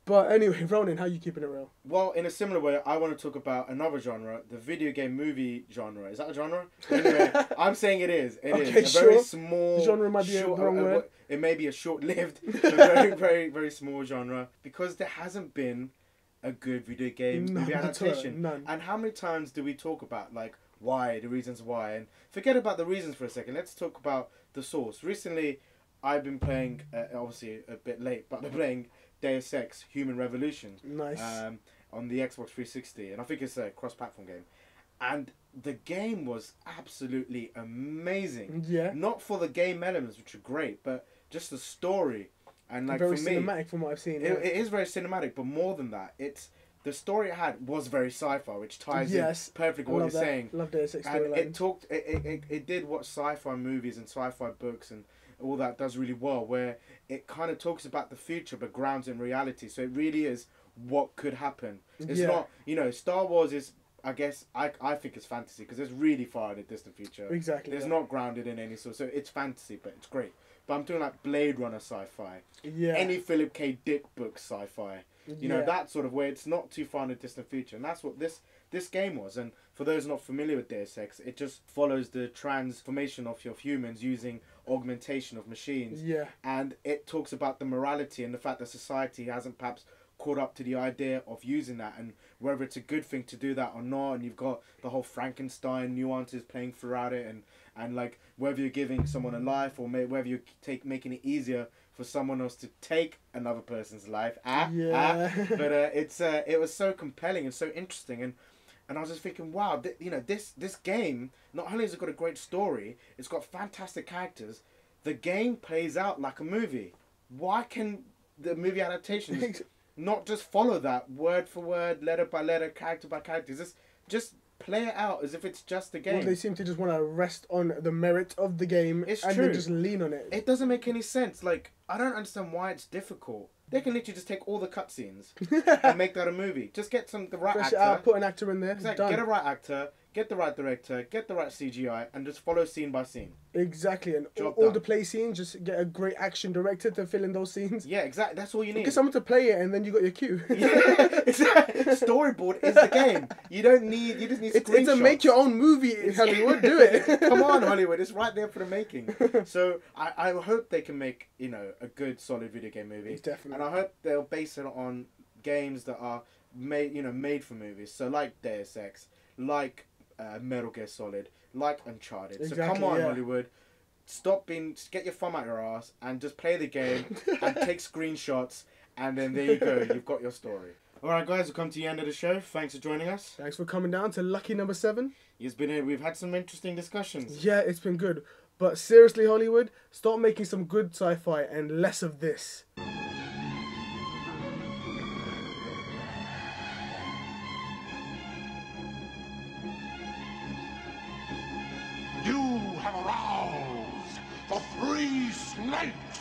But anyway, Ronin, how you keeping it real? Well, in a similar way, I want to talk about another genre, the video game movie genre. Is that a genre? Anyway, I'm saying it is. It is a very small genre. Might be the wrong word. It may be a short-lived, but very, very, very small genre because there hasn't been a good video game movie adaptation. None. And how many times do we talk about like why, the reasons why, and forget about the reasons for a second. Let's talk about the source. Recently, I've been playing, obviously a bit late, but I've been playing Deus Ex: Human Revolution. Nice. On the Xbox 360, and I think it's a cross-platform game. And the game was absolutely amazing. Yeah. Not for the game elements, which are great, but just the story. And like very for me, cinematic from what I've seen. It is very cinematic, but more than that, it's the story it had was very sci-fi, which ties in perfectly with what you're saying. Love Deus Ex And storyline. it did what sci-fi movies and sci-fi books and all that does really well, where it kind of talks about the future but grounds in reality. So it really is what could happen. It's not, Star Wars is, I guess, I think it's fantasy because it's really far in the distant future. Exactly. It's not grounded in any sort. So it's fantasy, but it's great. But I'm doing like Blade Runner sci-fi. Yeah. Any Philip K. Dick book sci-fi. You know, that sort of way. It's not too far in the distant future. And that's what this game was. And for those not familiar with Deus Ex, it just follows the transformation of humans using augmentation of machines. Yeah. And it talks about the morality and the fact that society hasn't perhaps caught up to the idea of using that and whether it's a good thing to do that or not. And you've got the whole Frankenstein nuances playing throughout it, and like whether you're giving someone a life or whether you're making it easier for someone else to take another person's life. But it was so compelling and so interesting, and I was just thinking, wow, this game, not only has it got a great story, it's got fantastic characters. The game plays out like a movie. Why can the movie adaptations not just follow that word for word, letter by letter, character by character? Just play it out as if it's just a game. Well, they seem to just want to rest on the merit of the game and then just lean on it. It doesn't make any sense. Like, I don't understand why it's difficult. They can literally just take all the cutscenes and make that a movie. Just get the right actor. Put an actor in there. Exactly. Get a right actor, get the right director, get the right CGI, and just follow scene by scene. Exactly, and all the play scenes, just get a great action director to fill in those scenes. Yeah, exactly. That's all you need. Get someone to play it, and then you got your cue. Storyboard is the game. You don't need. You just need screenshots. It's a make your own movie, Hollywood. Do it. Come on, Hollywood. It's right there for the making. So I hope they can make a good solid video game movie. Definitely. And I hope they'll base it on games that are made for movies. So like Deus Ex, like Metal Gear Solid, like Uncharted. Exactly, so come on, Hollywood. Get your thumb out your ass and just play the game and take screenshots, and then there you go. You've got your story. Alright guys, we've come to the end of the show. Thanks for joining us. Thanks for coming down to lucky number 7. We've had some interesting discussions. Yeah, it's been good. But seriously, Hollywood, start making some good sci-fi and less of this. You have aroused the 3 snakes!